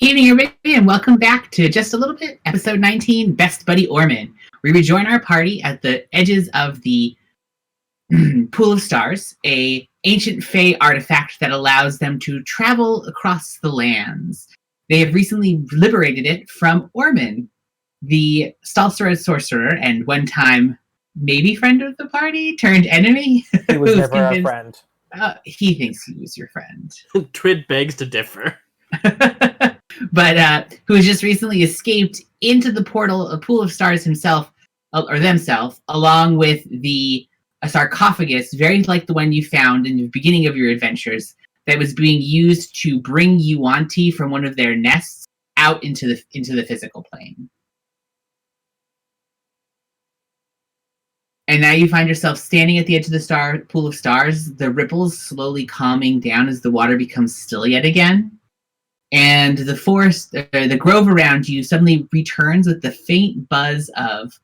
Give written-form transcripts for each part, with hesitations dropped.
Evening, everybody, and welcome back to Just a Little Bit, episode 19, Best Buddy Orman. We rejoin our party at the edges of the Pool of Stars, a ancient Fey artifact that allows them to travel across the lands. They have recently liberated it from Orman, the Stalsera sorcerer, and one time maybe friend of the party turned enemy. He was never a friend. He thinks he was your friend. Twid begs to differ. But who has just recently escaped into the portal, a Pool of Stars himself, or themselves, along with a sarcophagus, very like the one you found in the beginning of your adventures, that was being used to bring Yuanti from one of their nests out into the physical plane. And now you find yourself standing at the edge of the Pool of Stars, the ripples slowly calming down as the water becomes still yet again. And the forest, the grove around you suddenly returns with the faint buzz of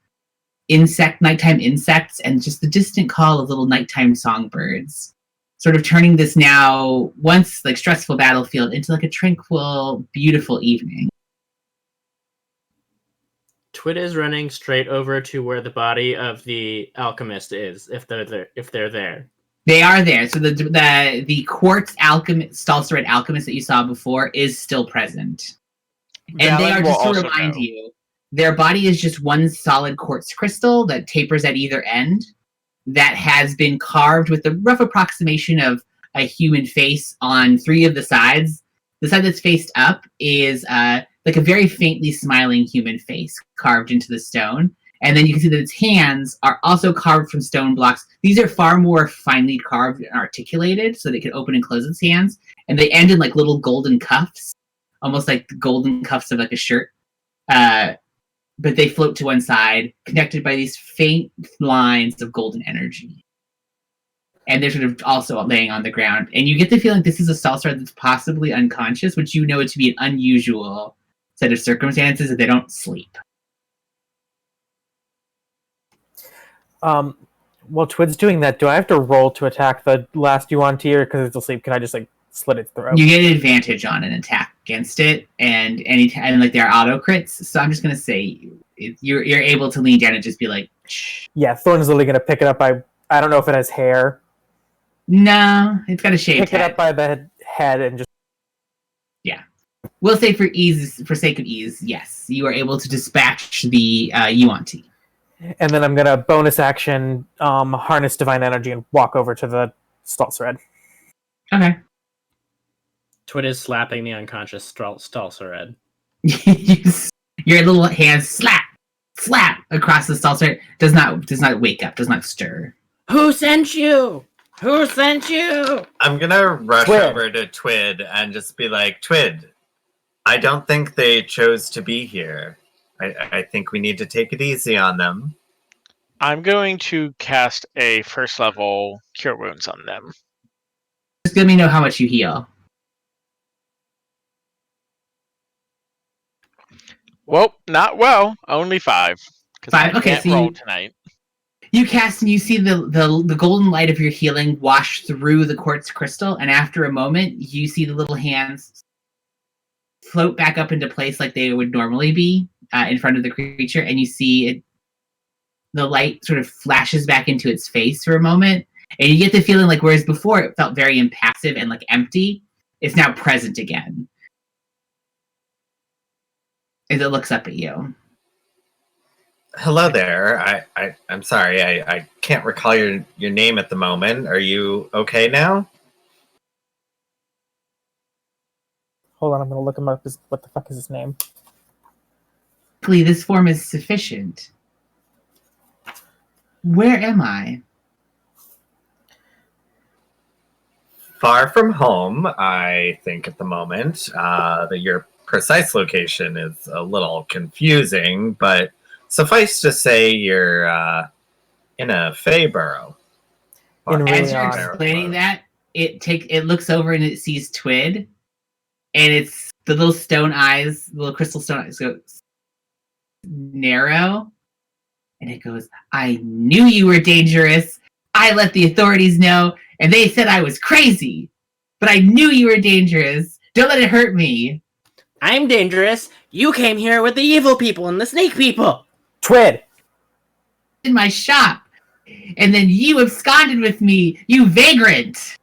nighttime insects and just the distant call of little nighttime songbirds, sort of turning this now once like stressful battlefield into like a tranquil, beautiful evening. Twid is running straight over to where the body of the alchemist is, if they're there. They are there. So the quartz Stalseret alchemist that you saw before is still present. And they are, just to remind you, their body is just one solid quartz crystal that tapers at either end that has been carved with a rough approximation of a human face on three of the sides. The side that's faced up is like a very faintly smiling human face carved into the stone. And then you can see that its hands are also carved from stone blocks. These are far more finely carved and articulated so they can open and close its hands. And they end in like little golden cuffs, almost like the golden cuffs of like a shirt. But they float to one side, connected by these faint lines of golden energy. And they're sort of also laying on the ground. And you get the feeling this is a Stalsera that's possibly unconscious, which you know it to be an unusual set of circumstances that they don't sleep. While Twid's doing that, do I have to roll to attack the last Yuan-Ti, or because it's asleep, can I just like slit its throat? You get an advantage on an attack against it, and like there are auto crits. So I'm just gonna say you're able to lean down and just be like, shh. Yeah, Thorn's literally gonna pick it up by, I don't know if it has hair. No, it's got a shaved head. Pick it up by the head and just. Yeah, we'll say for sake of ease, yes, you are able to dispatch the Yuan-Ti. And then I'm going to bonus action harness divine energy and walk over to the Stalsera. Okay. Twid is slapping the unconscious Stalsera. Your little hands slap across the Stalsera. Does not wake up, does not stir. Who sent you? Who sent you? I'm going to rush over to Twid and just be like, Twid, I don't think they chose to be here. I think we need to take it easy on them. I'm going to cast a first level Cure Wounds on them. Just let me know how much you heal. Well, not well. Only 5. 5? Okay, can't roll tonight. You cast and you see the golden light of your healing wash through the quartz crystal, and after a moment, you see the little hands float back up into place like they would normally be. In front of the creature, and you see it, the light sort of flashes back into its face for a moment, and you get the feeling like whereas before it felt very impassive and like empty, it's now present again as it looks up at you. Hello there. I'm sorry, I can't recall your name at the moment. Are you okay now? Hold on, I'm going to look him up. What the fuck is his name? This form is sufficient. Where am I? Far from home, I think, at the moment. Your precise location is a little confusing, but suffice to say you're in a Fey burrow. As you're explaining that, it looks over and it sees Twid, and it's the little stone eyes, the little crystal stone eyes go narrow, and it goes, I knew you were dangerous. I let the authorities know, and they said I was crazy, but I knew you were dangerous. Don't let it hurt me. I'm dangerous. You came here with the evil people and the snake people. Twid! In my shop. And then you absconded with me, you vagrant!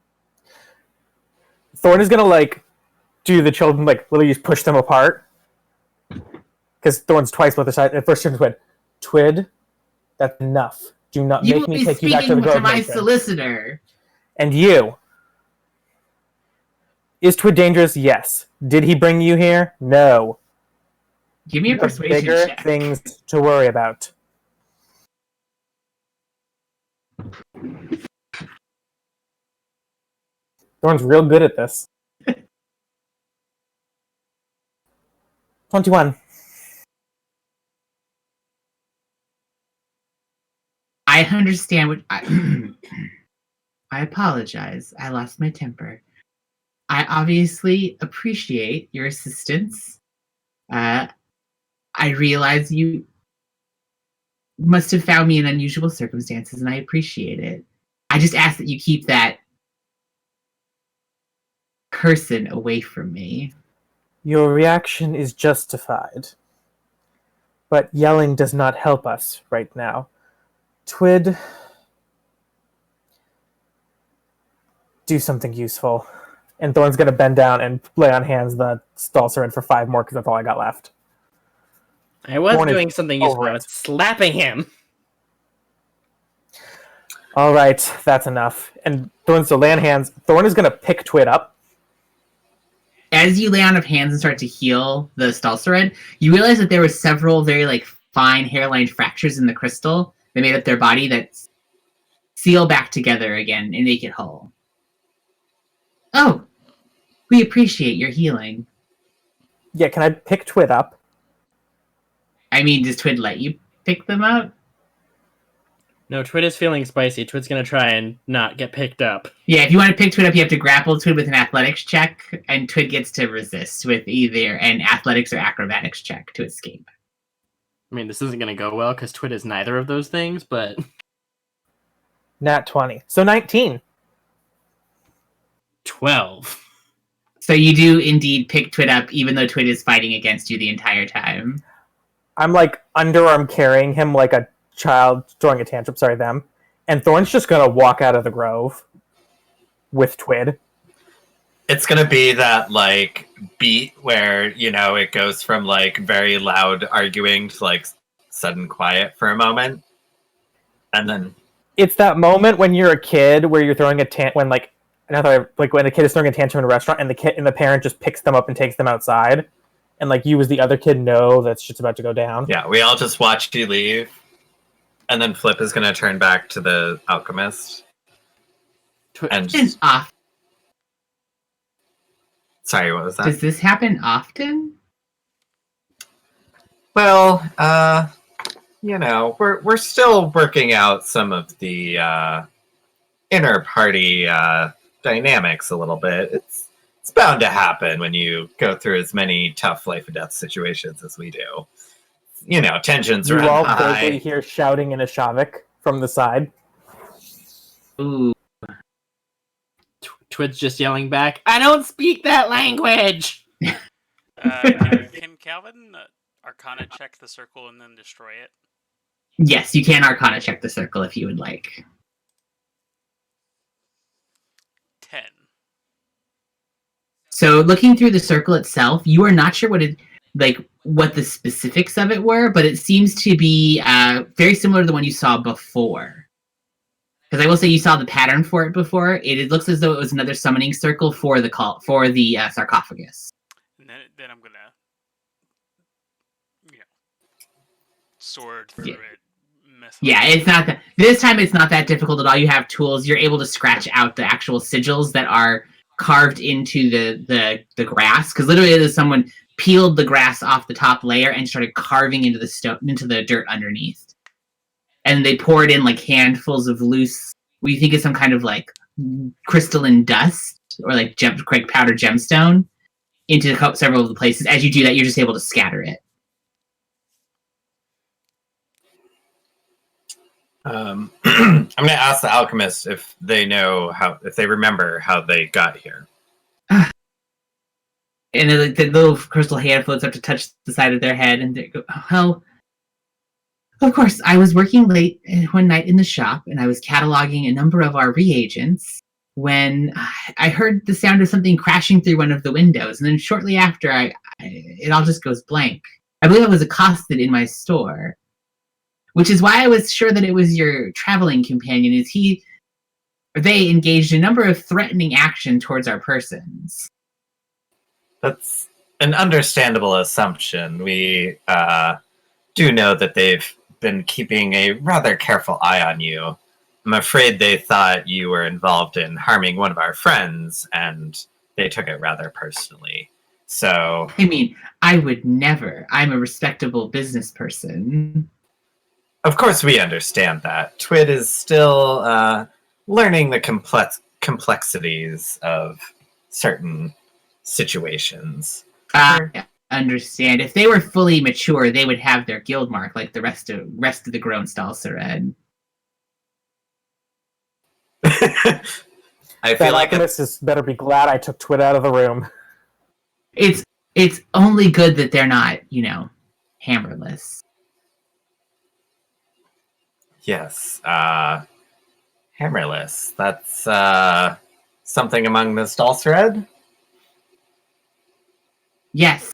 Thorn is gonna, like, do the children, like, literally just push them apart. Because Thorn's twice both the side. At first, turn Twid. Twid, that's enough. Do not make me take you back to the Grove my Nation. solicitor. And you. Is Twid dangerous? Yes. Did he bring you here? No. Give me a persuasion bigger check. things to worry about. Thorn's real good at this. 21. I understand what I apologize. I lost my temper. I obviously appreciate your assistance. I realize you must have found me in unusual circumstances, and I appreciate it. I just ask that you keep that person away from me. Your reaction is justified. But yelling does not help us right now. Twid, do something useful. And Thorn's gonna bend down and lay on hands the Stalserin for 5 more, because that's all I got left. I was Thorn is doing something useful. over I was slapping him. Alright, that's enough. And Thorn's to lay on hands. Thorn is gonna pick Twid up. As you lay on of hands and start to heal the Stalserin, you realize that there were several very like fine hairline fractures in the crystal that made up their body that seal back together again and make it whole. Oh, we appreciate your healing. Yeah, can I pick Twid up? I mean, does Twid let you pick them up? No, Twid is feeling spicy. Twid's gonna try and not get picked up. Yeah, if you want to pick Twid up, you have to grapple Twid with an athletics check, and Twid gets to resist with either an athletics or acrobatics check to escape. I mean, this isn't gonna go well because Twid is neither of those things, but... Nat 20. So 19. 12. So you do indeed pick Twid up, even though Twid is fighting against you the entire time. I'm like underarm carrying him like a child throwing a tantrum. Sorry, them. And Thorn's just gonna walk out of the grove with Twid. It's gonna be that like beat where, you know, it goes from like very loud arguing to like sudden quiet for a moment. And then It's that moment when you're a kid where you're throwing a when like when a kid is throwing a tantrum in a restaurant and the parent just picks them up and takes them outside, and like you as the other kid know that shit's about to go down. yeah, we all just watched you leave. And then Flip is gonna turn back to the alchemist. And It's off. sorry, what was that? Does this happen often? Well, you know, we're still working out some of the inner party dynamics a little bit. It's bound to happen when you go through as many tough life or death situations as we do. You know, tensions You run all high. vaguely hear shouting in Ashavik from the side. Ooh. Twid's just yelling back, I don't speak that language! Can Calvin Arcana check the circle and then destroy it? Yes, you can Arcana check the circle if you would like. 10. So looking through the circle itself, you are not sure what the specifics of it were, but it seems to be very similar to the one you saw before. Because I will say you saw the pattern for it before. It looks as though it was another summoning circle for the sarcophagus. And then I'm gonna, sword through it. Yeah, it's not that. This time it's not that difficult at all. You have tools. You're able to scratch out the actual sigils that are carved into the grass. Because literally, it is someone peeled the grass off the top layer and started carving into the dirt underneath. And they poured in like handfuls of loose, what you think is some kind of like crystalline dust or like quick powder gemstone into several of the places. As you do that, you're just able to scatter it. I'm going to ask the alchemist if they remember how they got here. And then the little crystal hand floats up to touch the side of their head, and they go, "Well, of course, I was working late one night in the shop, and I was cataloging a number of our reagents when I heard the sound of something crashing through one of the windows, and then shortly after, it all just goes blank. I believe I was accosted in my store, which is why I was sure that it was your traveling companion. They engaged in a number of threatening action towards our persons." That's an understandable assumption. We do know that they've been keeping a rather careful eye on you. I'm afraid they thought you were involved in harming one of our friends, and they took it rather personally. So... I mean, I would never. I'm a respectable business person. Of course we understand that. Twid is still learning the complexities of certain situations. I understand. If they were fully mature, they would have their guild mark like the rest of the grown Stalsered. I feel like alchemist better be glad I took Twid out of the room. It's only good that they're not, hammerless. Yes, hammerless. That's something among the Stalsered? Yes,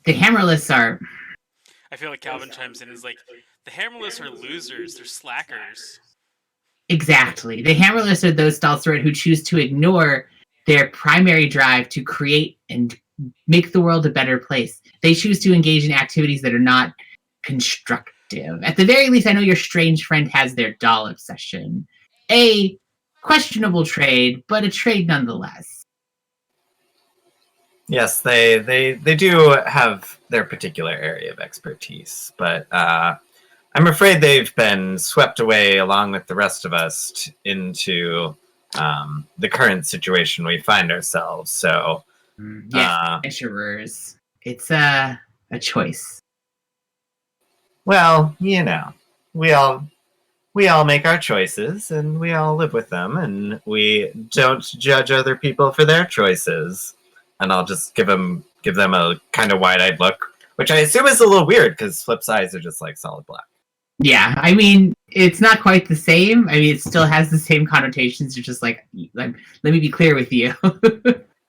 the hammerless are. I feel like Calvin chimes in and is like, the hammerless are losers. They're slackers. Exactly. The hammerless are those Stalsered who choose to ignore their primary drive to create and make the world a better place. They choose to engage in activities that are not constructive. At the very least, I know your strange friend has their doll obsession. A questionable trade, but a trade nonetheless. Yes, they do have their particular area of expertise, but I'm afraid they've been swept away along with the rest of us into the current situation we find ourselves. So, adventurers. It's a choice. Well, we all make our choices, and we all live with them, and we don't judge other people for their choices. And I'll just give them a kind of wide-eyed look, which I assume is a little weird because Flip's eyes are just like solid black. Yeah, I mean, it's not quite the same. I mean, it still has the same connotations. It's just like, let me be clear with you.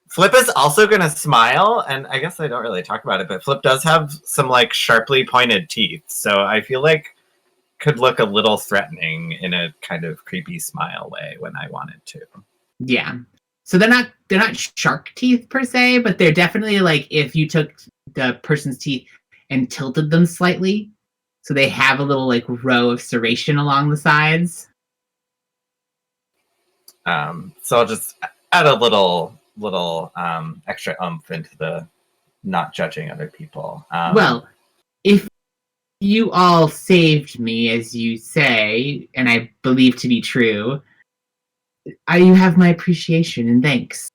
Flip is also going to smile, and I guess I don't really talk about it, but Flip does have some like sharply pointed teeth, so I feel like could look a little threatening in a kind of creepy smile way when I wanted to. Yeah. So they're not shark teeth per se, but they're definitely like if you took the person's teeth and tilted them slightly, so they have a little like row of serration along the sides. So I'll just add a little extra oomph into the not judging other people. Well, if you all saved me, as you say, and I believe to be true, you have my appreciation and thanks.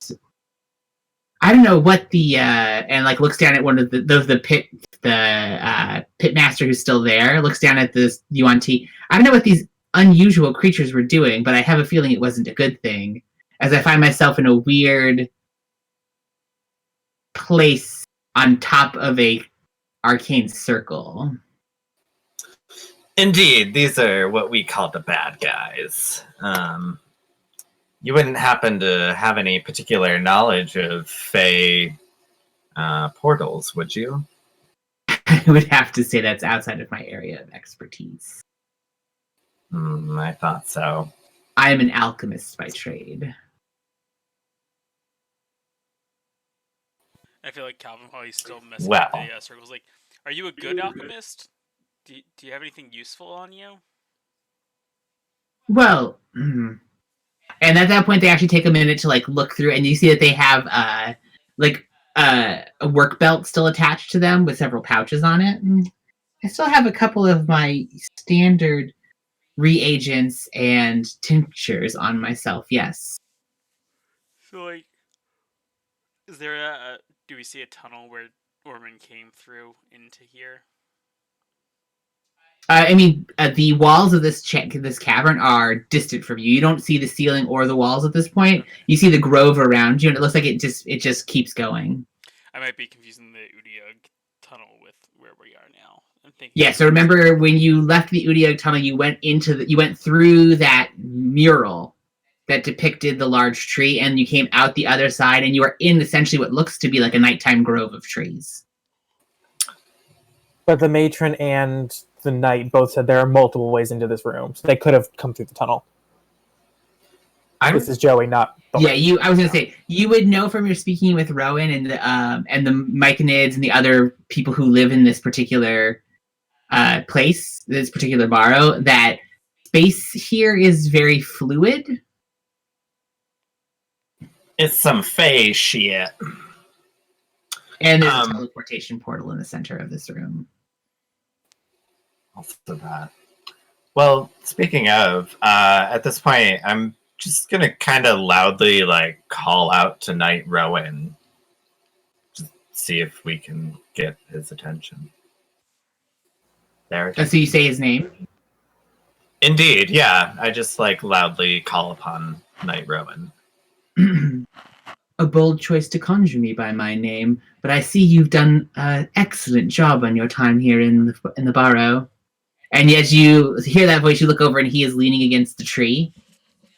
I don't know what the and like looks down at one of the pit master who's still there. Looks down at this UNT. I don't know what these unusual creatures were doing, but I have a feeling it wasn't a good thing. As I find myself in a weird place on top of a arcane circle. Indeed, these are what we call the bad guys. You wouldn't happen to have any particular knowledge of Fey portals, would you? I would have to say that's outside of my area of expertise. I thought so. I am an alchemist by trade. I feel like Calvin, while he's still messing Well. with the circles, like, are you a good alchemist? Do you have anything useful on you? Well, and at that point, they actually take a minute to like look through, and you see that they have a work belt still attached to them with several pouches on it. I still have a couple of my standard reagents and tinctures on myself. Yes. So, like, is there do we see a tunnel where Orman came through into here? I mean, the walls of this cavern are distant from you. You don't see the ceiling or the walls at this point. You see the grove around you, and it looks like it just keeps going. I might be confusing the Udiog tunnel with where we are now. I'm thinking. Yeah. So remember when you left the Udiog tunnel, you went through that mural that depicted the large tree, and you came out the other side, and you are in essentially what looks to be like a nighttime grove of trees. But the matron and the knight both said there are multiple ways into this room, so they could have come through the tunnel. This is Joey, not the Yeah, I was gonna say you would know from your speaking with Rowan and the Myconids and the other people who live in this particular place, this particular barrow, that space here is very fluid. It's some fey shit. And there's a teleportation portal in the center of this room. Also that. Well, speaking of, at this point, I'm just gonna kind of loudly call out to Knight Rowan, just see if we can get his attention. There. So you say his name? Indeed, yeah. I just loudly call upon Knight Rowan. A bold choice to conjure me by my name, but I see you've done an excellent job on your time here in the barrow. And as you hear that voice, you look over and he is leaning against the tree,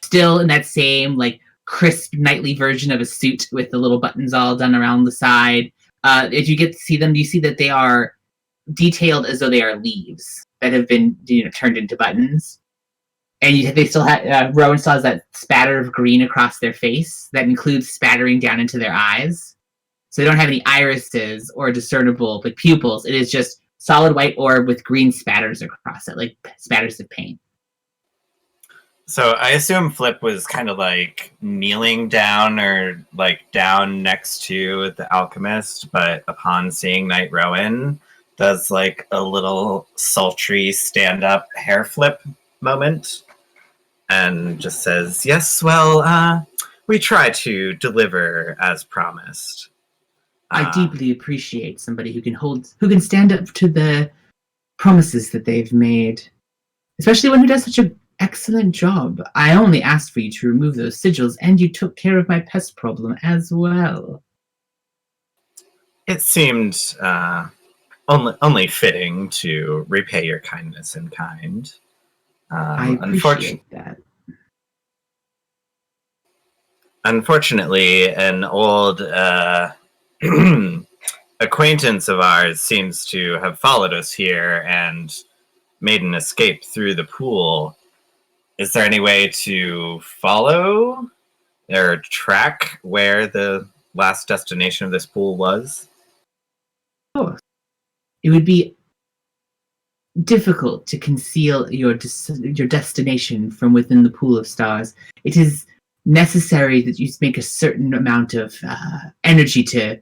still in that same crisp knightly version of a suit with the little buttons all done around the side. If you get to see them, you see that they are detailed as though they are leaves that have been turned into buttons. And they still have, Rowan still has that spatter of green across their face that includes spattering down into their eyes. So they don't have any irises or discernible pupils. It is just solid white orb with green spatters across it, like spatters of paint. So I assume Flip was kind of kneeling down or down next to the alchemist, but upon seeing Knight Rowan, does a little sultry stand-up hair flip moment. And just says, yes, well, we try to deliver as promised. I deeply appreciate somebody who can stand up to the promises that they've made. Especially one who does such an excellent job. I only asked for you to remove those sigils, and you took care of my pest problem as well. It seemed only fitting to repay your kindness in kind. I appreciate that. Unfortunately, an old acquaintance of ours seems to have followed us here and made an escape through the pool. Is there any way to follow or track where the last destination of this pool was? Of course. It would be difficult to conceal your destination from within the pool of stars. It is necessary that you make a certain amount of energy to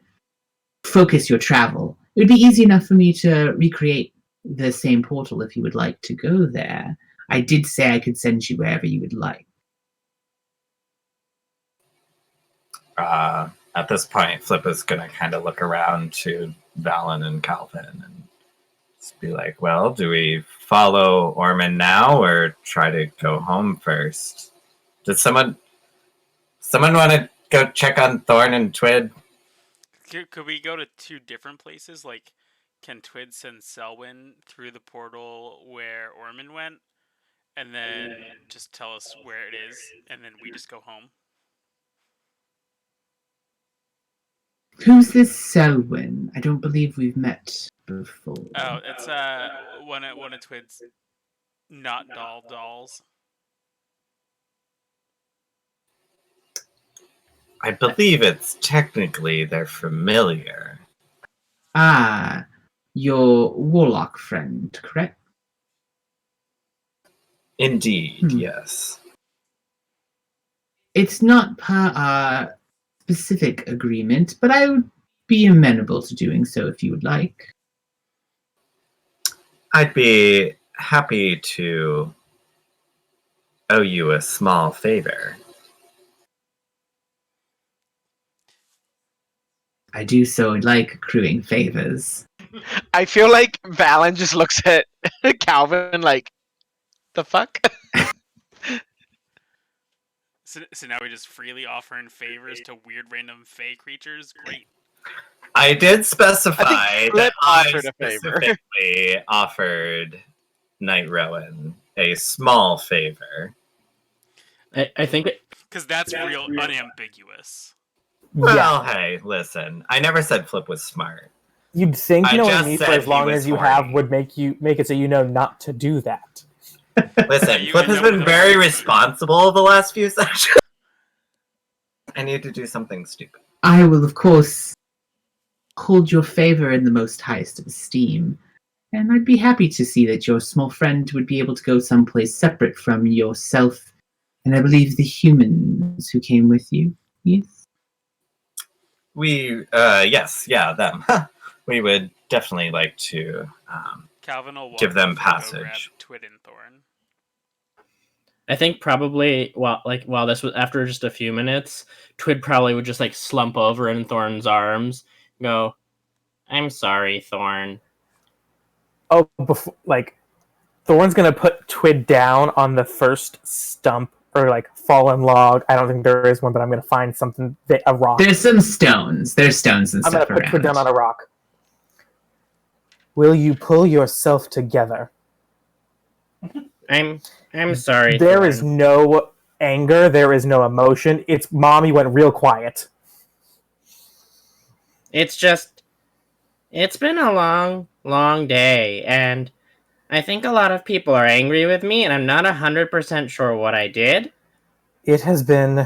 focus your travel. It would be easy enough for me to recreate the same portal if you would like to go there. I did say I could send you wherever you would like. At this point, Flip is going to kind of look around to Valen and Calvin and just be like, well, do we follow Orman now or try to go home first? Does someone want to go check on Thorn and Twid? Could we go to two different places? Can Twid send Selwyn through the portal where Orman went? And then just tell us where it is, and then we just go home? Who's this Selwyn? I don't believe we've met before. Oh, it's one of Twid's not dolls. I believe it's technically their familiar. Ah, your warlock friend, correct? Indeed, yes. It's not per our specific agreement, but I would be amenable to doing so if you would like. I'd be happy to owe you a small favor. I do so like accruing favors. I feel like Valen just looks at Calvin like, the fuck? So now we just freely offering favors to weird random fey creatures? Great. I did specify Flip that I offered a favor. specifically offered Knight Rowan a small favor. I think Because that's real unambiguous. Well, hey, listen. I never said Flip was smart. You'd think I knowing just me for said as he long was as you horny. have would make it so you know not to do that. Listen, you Flip end has up been with a very freak. responsible the last few sessions. I need to do something stupid. I will, of course, hold your favor in the most highest of esteem, and I'd be happy to see that your small friend would be able to go someplace separate from yourself, and I believe the humans who came with you. Yes? Yes, yeah, them. We would definitely like to, Calvin will walk give them off and go grab passage. Twid and Thorn. I think probably while this was after just a few minutes, Twid probably would just like slump over in Thorn's arms, and go, "I'm sorry, Thorn." Oh, before, like, Thorn's gonna put Twid down on the first stump or like fallen log. I don't think there is one, but I'm gonna find something, a rock. There's some stones. There's stones and I'm gonna stuff put Twid down on around. a rock. Will you pull yourself together? I'm sorry. There Thorn. is no anger. There is no emotion. It's mommy went real quiet. It's been a long day, and I think a lot of people are angry with me, and I'm not 100% sure what I did. It has been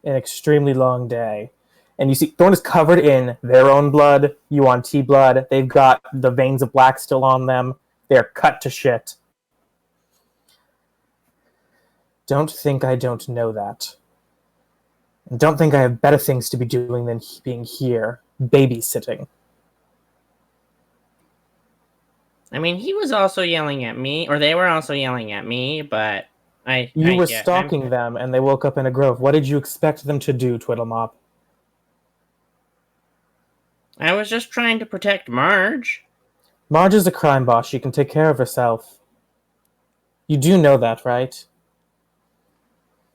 an extremely long day. And you see, Thorn is covered in their own blood, Yuan Ti blood. They've got the veins of black still on them. They're cut to shit. Don't think I don't know that. And don't think I have better things to be doing than being here, babysitting. I mean, he was also yelling at me, or they were also yelling at me, but You were yeah, stalking them, and they woke up in a grove. What did you expect them to do, Twiddlemop? I was just trying to protect Marge. Marge is a crime boss. She can take care of herself. You do know that, right?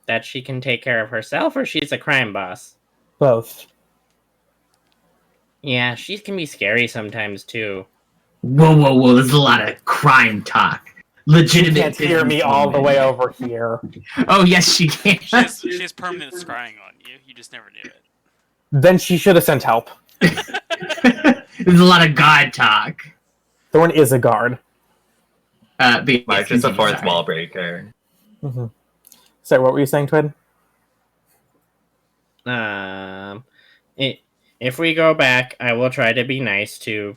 That she can take care of herself, or she's a crime boss? Both. Yeah, she can be scary sometimes, too. Whoa. There's a lot of crime talk. Legitimate. You can't hear me all the way over here. Oh, yes, she can. She has permanent scrying on you. You just never knew it. Then she should have sent help. There's a lot of God talk. Thorn is a guard. But yes, March is a continue, fourth sorry. wall breaker. Mm-hmm. So, what were you saying, Twid? If we go back, I will try to be nice to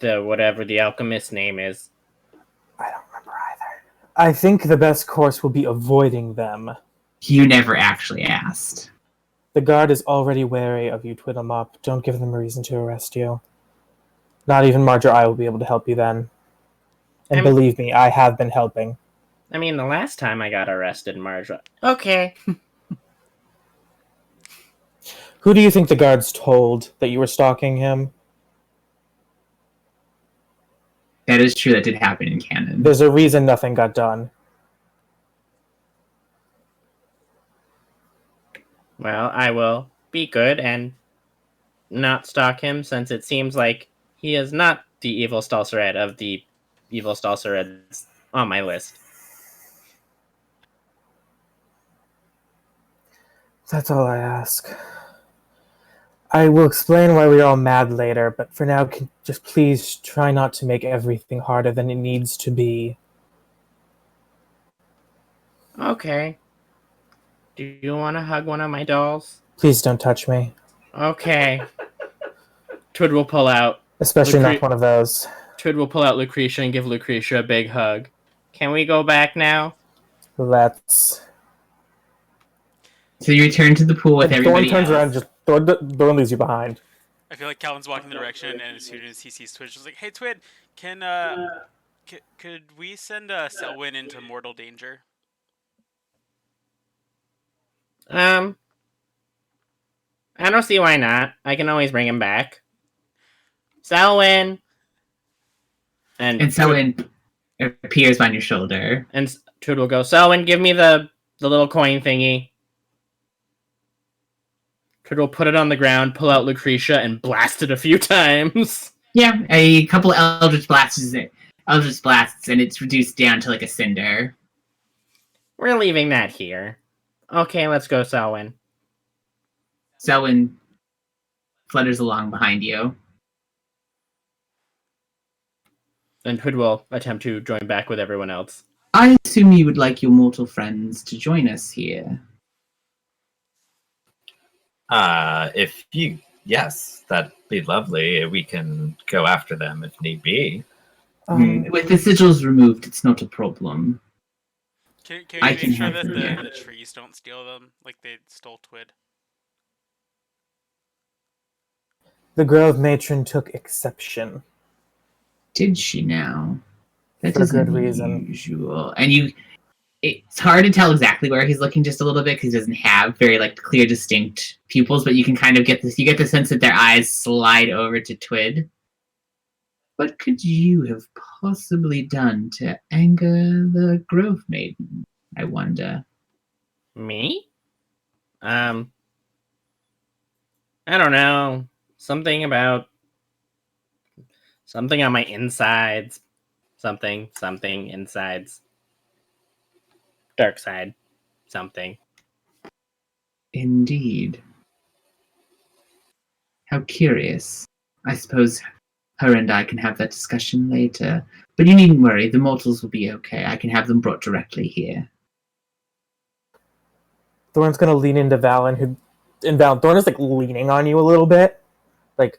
the whatever the alchemist's name is. I don't remember either. I think the best course will be avoiding them. You never actually asked. The guard is already wary of you, Twiddlemop. Don't give them a reason to arrest you. Not even Marge or I will be able to help you then. And believe me, I have been helping. I mean, the last time I got arrested, Marge. Okay. Who do you think the guards told that you were stalking him? That is true. That did happen in canon. There's a reason nothing got done. Well, I will be good and not stalk him, since it seems like he is not the evil Stalsered of the evil Stalsereds on my list. That's all I ask. I will explain why we're all mad later, but for now, just please try not to make everything harder than it needs to be. Okay. Do you want to hug one of my dolls? Please don't touch me. Okay. Twid will pull out. Especially not one of those. Twid will pull out Lucretia and give Lucretia a big hug. Can we go back now? Let's... So you return to the pool with everybody Thorn turns else. around and just... Thorn leaves you behind. I feel like Calvin's walking the direction, and as soon as he sees Twid, he's like, "Hey, Twid, could we send Selwyn into mortal danger?" I don't see why not. I can always bring him back. Selwyn! And Selwyn appears on your shoulder. And Twid will go, Selwyn, give me the little coin thingy. Twid will put it on the ground, pull out Lucretia, and blast it a few times. Yeah, a couple Eldritch blasts, and it's reduced down to like a cinder. We're leaving that here. Okay, let's go, Selwyn. Selwyn flutters along behind you. And Twid will attempt to join back with everyone else. I assume you would like your mortal friends to join us here. Yes, that'd be lovely. We can go after them if need be. With the sigils removed, it's not a problem. Can I you can make sure have that them, the trees don't steal them like they stole Twid? The Grove Matron took exception. Did she now? That For is good reason. unusual. And it's hard to tell exactly where he's looking just a little bit because he doesn't have very like clear, distinct pupils, but you can kind of get this. You get the sense that their eyes slide over to Twid. What could you have possibly done to anger the Grove Maiden? I wonder. Me? I don't know. Something on my insides. Something insides. Dark side. Something. Indeed. How curious. I suppose her and I can have that discussion later. But you needn't worry, the mortals will be okay. I can have them brought directly here. Thorn's gonna lean into Valen, Thorn is like leaning on you a little bit. Like,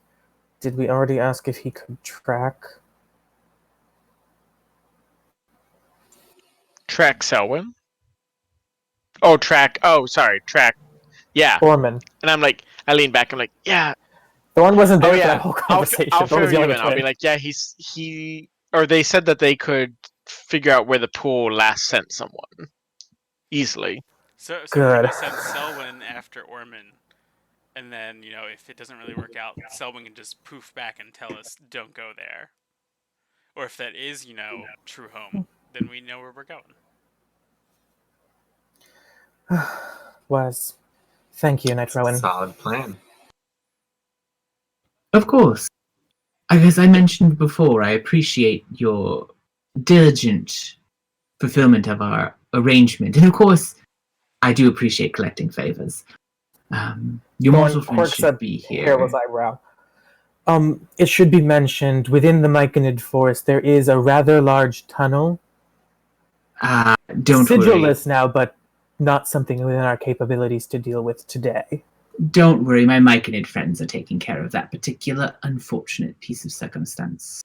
did we already ask if he could track? Track Selwyn? Track. Yeah. Orman. And I'm like, I lean back. I'm like, yeah. Thorn wasn't there Oh for yeah. that whole conversation. I'll Thorn was fill you yelling in. at I'll be Twin. like, yeah, or they said that they could figure out where the pool last sent someone easily. So Good. we're gonna send Selwyn after Orman, and then if it doesn't really work out, Selwyn can just poof back and tell us don't go there. Or if that is Truehome, then we know where we're going. Was. Thank you, Night Rowan. Solid plan. Of course. As I mentioned before, I appreciate your diligent fulfillment of our arrangement. And of course, I do appreciate collecting favors. Your mortal friends should be here. Hairless eyebrow. It should be mentioned, within the Myconid forest, there is a rather large tunnel. Don't worry. Sigilless now, but not something within our capabilities to deal with today. Don't worry, my Myconid friends are taking care of that particular unfortunate piece of circumstance.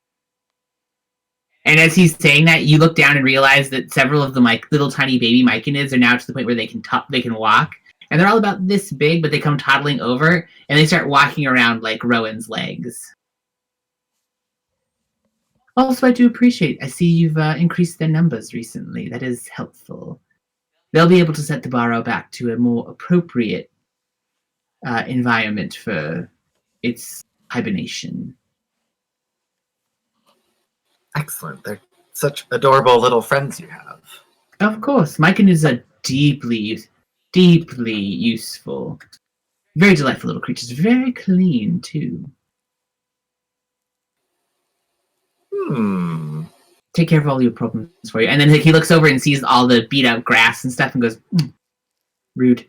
And as he's saying that, you look down and realize that several of the little tiny baby Myconids are now to the point where they can walk. And they're all about this big, but they come toddling over, and they start walking around like Rowan's legs. Also, I do appreciate, I see you've increased their numbers recently. That is helpful. They'll be able to set the Barrow back to a more appropriate environment for its hibernation. Excellent. They're such adorable little friends you have. Of course, Myconids are deeply useful. Very delightful little creatures. Very clean, too. Take care of all your problems for you. And then he looks over and sees all the beat up grass and stuff and goes, rude.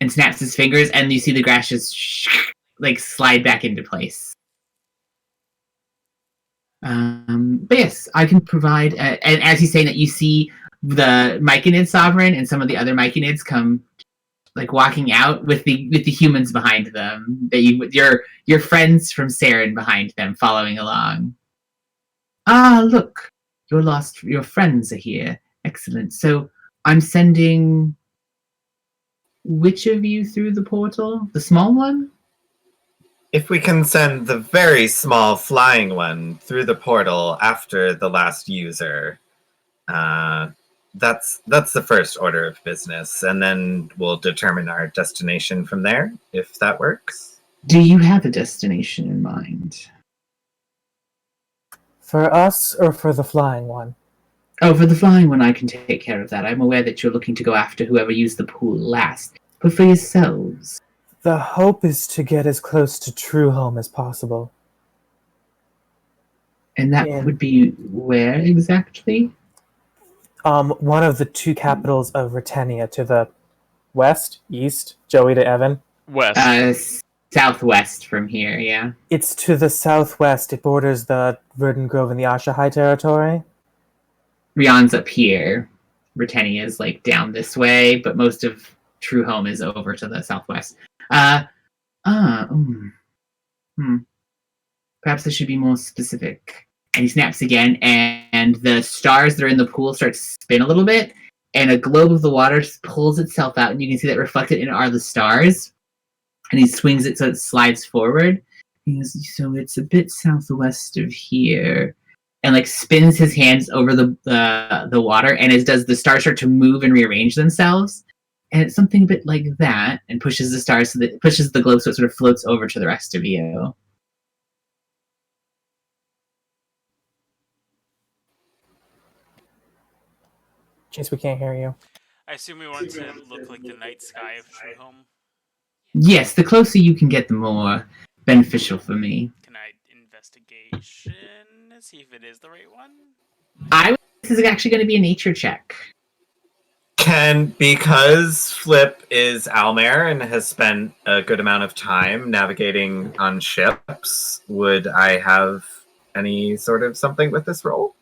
And snaps his fingers, and you see the grass just slide back into place. But yes, I can provide. And as he's saying that, you see the Myconid Sovereign and some of the other Myconids come walking out with the humans behind them. Your friends from Saren behind them, following along. Ah, look, your friends are here. Excellent. So I'm sending which of you through the portal? The small one? If we can send the very small flying one through the portal after the last user, that's the first order of business, and then we'll determine our destination from there, if that works. Do you have a destination in mind? For us, or for the flying one? Oh, for the flying one, I can take care of that. I'm aware that you're looking to go after whoever used the pool last. But for yourselves? The hope is to get as close to Truehome as possible. And that would be where exactly? One of the two capitals of Britannia, to the west, east, Joey to Evan. West. Southwest from here, yeah. It's to the southwest. It borders the Verdant Grove and the Ashahai territory. Rion's up here. Britannia is like down this way, but most of Truehome is over to the southwest. Perhaps I should be more specific. And he snaps again, and the stars that are in the pool start to spin a little bit, and a globe of the water pulls itself out, and you can see that reflected in it are the stars. And he swings it so it slides forward. He goes, so it's a bit southwest of here, and like spins his hands over the water, and as does the stars start to move and rearrange themselves. And it's something a bit like that, and pushes the stars so that it pushes the globe so it sort of floats over to the rest of you. Chase, we can't hear you. I assume we want to look like the night sky of Truehome. Yes, the closer you can get, the more beneficial for me. Can I investigation see if it is the right one? This is actually going to be a nature check. Because Flip is Almer and has spent a good amount of time navigating on ships, would I have any sort of something with this roll?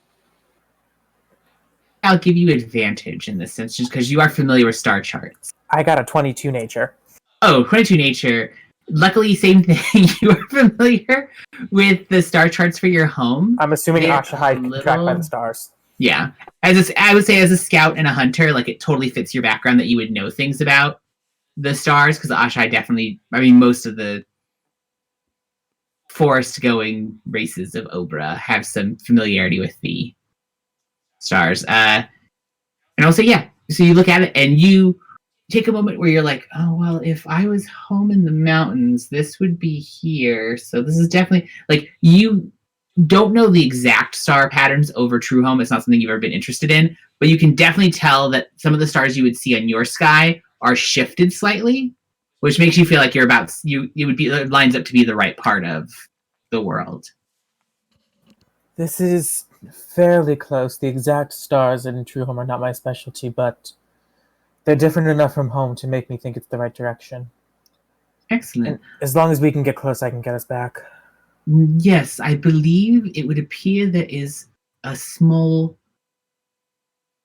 I'll give you advantage in this sense, just because you are familiar with star charts. I got a 22 nature. Oh, 22 nature. Luckily, same thing. You are familiar with the star charts for your home. I'm assuming They're Ashahai can be tracked by the stars. Yeah. I would say as a scout and a hunter, like it totally fits your background that you would know things about the stars, because Ashahai definitely, most of the forest-going races of Obra have some familiarity with the stars. And also, yeah, so you look at it and you take a moment where you're like, oh, well, if I was home in the mountains, this would be here. So this is definitely, like, you don't know the exact star patterns over Truehome. It's not something you've ever been interested in, but you can definitely tell that some of the stars you would see on your sky are shifted slightly, which makes you feel like you're about, you would be, it lines up to be the right part of the world. This is fairly close. The exact stars in Truehome are not my specialty, but they're different enough from home to make me think it's the right direction. Excellent. And as long as we can get close, I can get us back. Yes, I believe it would appear there is a small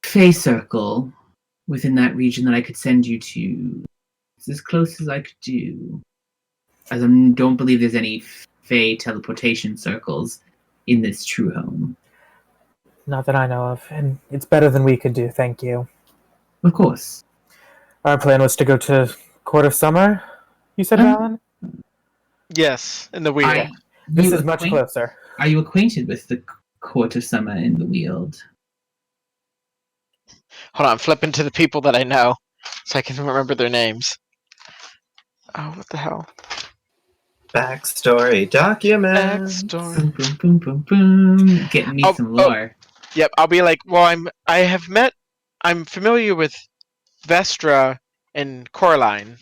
Fey circle within that region that I could send you to. It's as close as I could do. As I don't believe there's any Fey teleportation circles in this Truehome. Not that I know of, and it's better than we could do, thank you. Of course. Our plan was to go to Court of Summer, you said, Alan? Yes, in the wheel. This is much closer. Are you acquainted with the Court of Summer in the Weald? Hold on, I'm flipping to the people that I know so I can remember their names. Oh, what the hell? Backstory document. Backstory. Boom, boom, boom, boom, boom. Getting me some lore. Yep, I'll be like, well, I'm familiar with Vestra and Coraline.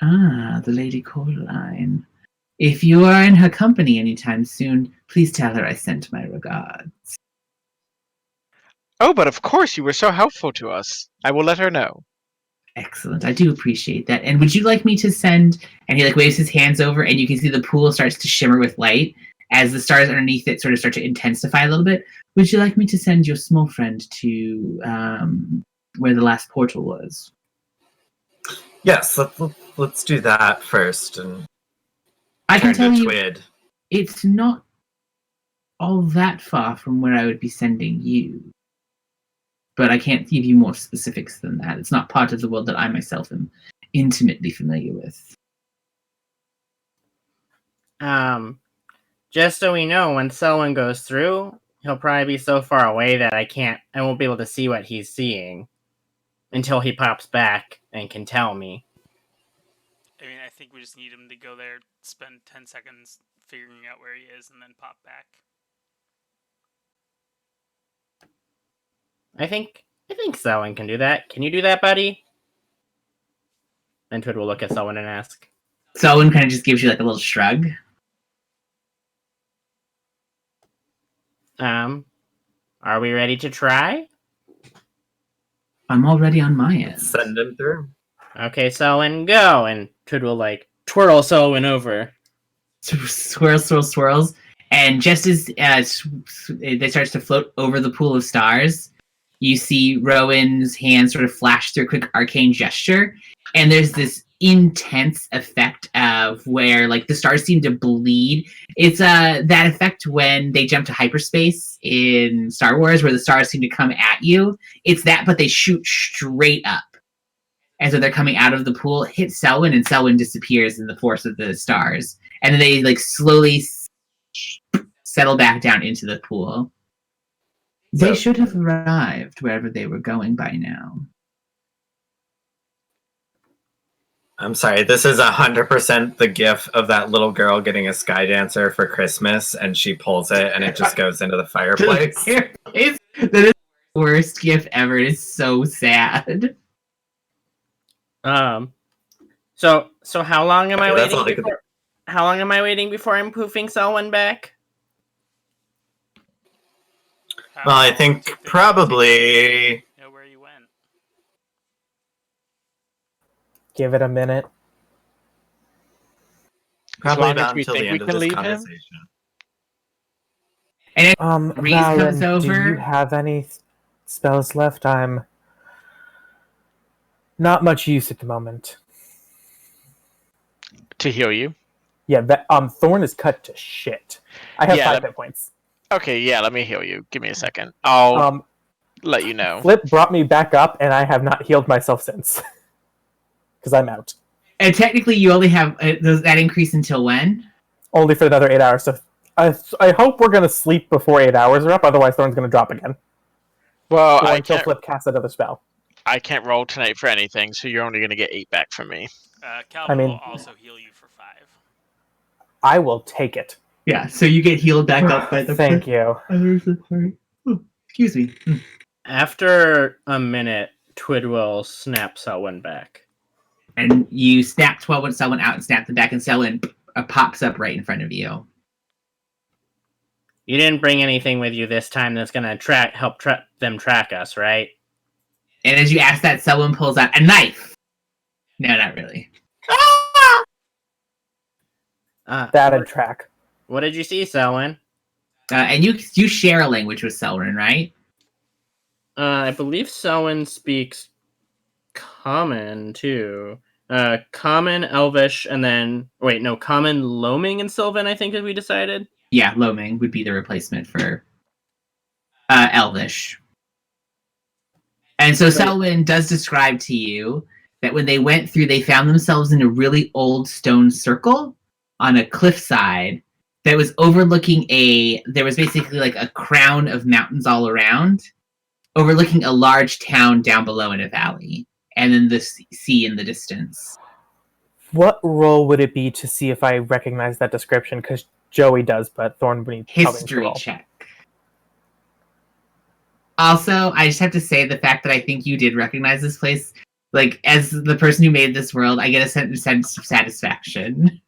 Ah, the Lady Coraline. If you are in her company anytime soon, please tell her I sent my regards. Oh, but of course, you were so helpful to us. I will let her know. Excellent. I do appreciate that. And would you like me to send... And he like waves his hands over, and you can see the pool starts to shimmer with light as the stars underneath it sort of start to intensify a little bit. Would you like me to send your small friend to where the last portal was? Yes, let's do that first. And I can tell you, Twid. it's not all that far from where I would be sending you. But I can't give you more specifics than that. It's not part of the world that I myself am intimately familiar with. Just so we know, when Selwyn goes through, he'll probably be so far away that I won't be able to see what he's seeing until he pops back and can tell me. I think we just need him to go there, spend 10 seconds figuring out where he is, and then pop back. I think Selwyn can do that. Can you do that, buddy? And Twid will look at Selwyn and ask. Selwyn kind of just gives you like a little shrug. Are we ready to try? I'm already on my end. Send him through. Okay, Selwyn, go. And Twid will like twirl Selwyn over. Swirls. And just as they starts to float over the pool of stars, you see Rowan's hand sort of flash through a quick arcane gesture, and there's this intense effect of where like the stars seem to bleed. It's that effect when they jump to hyperspace in Star Wars, where the stars seem to come at you. It's that, but they shoot straight up. And so they're coming out of the pool, hit Selwyn, and Selwyn disappears in the force of the stars. And then they like slowly settle back down into the pool. They should have arrived wherever they were going by now. I'm sorry, this is 100% the gif of that little girl getting a sky dancer for Christmas, and she pulls it, and it just goes into the fireplace. That is the worst gift ever. It is so sad. So how long am I Okay, that's all I waiting could before? How long am I waiting before I'm poofing Selwyn back? Well, I think probably... Know where you went. Give it a minute. Probably long as about we until the think end we of can this leave him? conversation. Reese comes Valen, do over. you have any spells left? I'm not much use at the moment. To heal you. Yeah, Thorn is cut to shit. I have Yeah, 5 hit points. Okay, yeah, let me heal you. Give me a second. I'll let you know. Flip brought me back up, and I have not healed myself since. Because I'm out. And technically, you only have does that increase until when? Only for another 8 hours. So I hope we're going to sleep before 8 hours are up, otherwise Thorn's going to drop again. Well, Or I until can't, Flip casts another spell. I can't roll tonight for anything, so you're only going to get 8 back from me. Calvin I mean- will also heal you for 5. I will take it. Yeah, so you get healed back up by the. Thank you. Oh, excuse me. After a minute, Twid will snap Selwyn back. And you snap Selwyn out and snap them back, and Selwyn pops up right in front of you. You didn't bring anything with you this time that's gonna help them track us, right? And as you ask that, Selwyn pulls out a knife. No, not really. That'd track. What did you see, Selwyn? And you share a language with Selwyn, right? I believe Selwyn speaks Common too. Common, Elvish, and then Common, Loming, and Sylvan. I think we decided. Yeah, Loming would be the replacement for Elvish. And so Selwyn does describe to you that when they went through, they found themselves in a really old stone circle on a cliffside that was overlooking there was basically like a crown of mountains all around, overlooking a large town down below in a valley, and then the sea in the distance. What role would it be to see if I recognize that description? Because Joey does, but Thorn would need History check. Also, I just have to say the fact that I think you did recognize this place, like, as the person who made this world, I get a sense of satisfaction.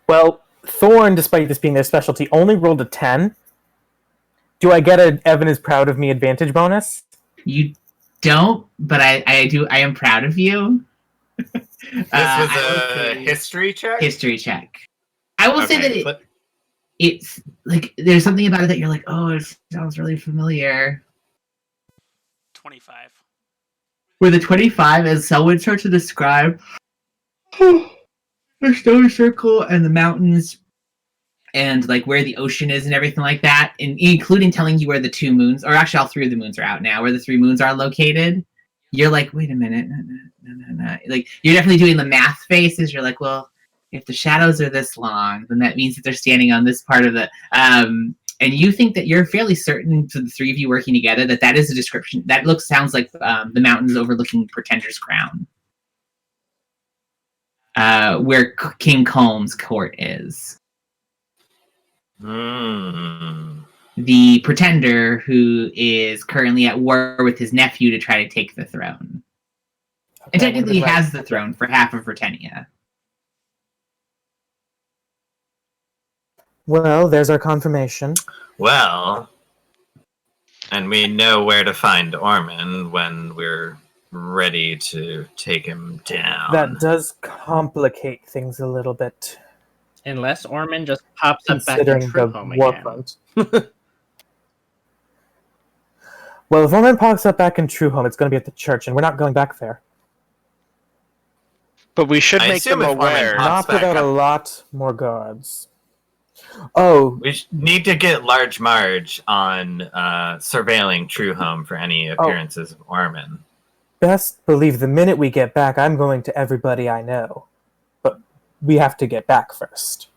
Well, Thorn, despite this being their specialty, only rolled a 10. Do I get an Evan is proud of me advantage bonus? You don't, but I do. I am proud of you. This was a history check? History check. I will say Okay, that it's like there's something about it that you're like, oh, it sounds really familiar. 25. With a 25, as Selwyn starts to describe the stone circle and the mountains and like where the ocean is and everything like that, and including telling you where the 2 moons, or actually all 3 of the moons are out now, where the 3 moons are located, you're like, wait a minute, no. Like, you're definitely doing the math faces. You're like, well, if the shadows are this long, then that means that they're standing on this part of the and you think that you're fairly certain, to the 3 of you working together, that is a description that sounds like the mountains overlooking Pretender's Crown, where King Colm's court is. The Pretender, who is currently at war with his nephew to try to take the throne. And technically he has the throne for half of Britannia. Well, there's our confirmation. Well, and we know where to find Orman when we're ready to take him down. That does complicate things a little bit. Unless Orman just pops up back in Considering the Truehome war again. front. Well, if Orman pops up back in Truehome, it's going to be at the church, and we're not going back there. But we should I make assume them if Orman aware. pops Not without back a up- lot more guards. Oh, We need to get Large Marge on surveilling Truehome for any appearances of Orman. best believe the minute we get back, I'm going to everybody I know. But we have to get back first.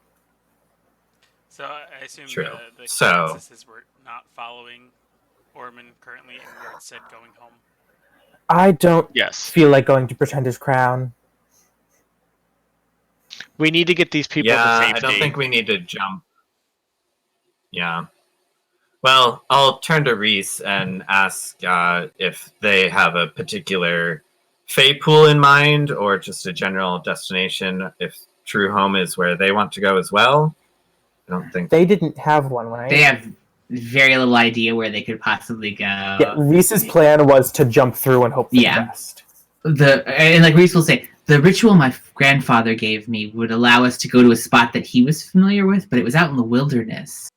So I assume True. the So- consensus is we're not following Orman currently, and we're instead going home. I don't Yes. feel like going to Pretender's Crown. We need to get these people to Yeah, safety. I don't think we need to jump. Yeah. Well, I'll turn to Reese and ask if they have a particular fate pool in mind or just a general destination. If Truehome is where they want to go as well. I don't think They didn't have one, right? They have very little idea where they could possibly go. Yeah, Reese's plan was to jump through and hope for the best. And like Reese will say, the ritual my grandfather gave me would allow us to go to a spot that he was familiar with, but it was out in the wilderness.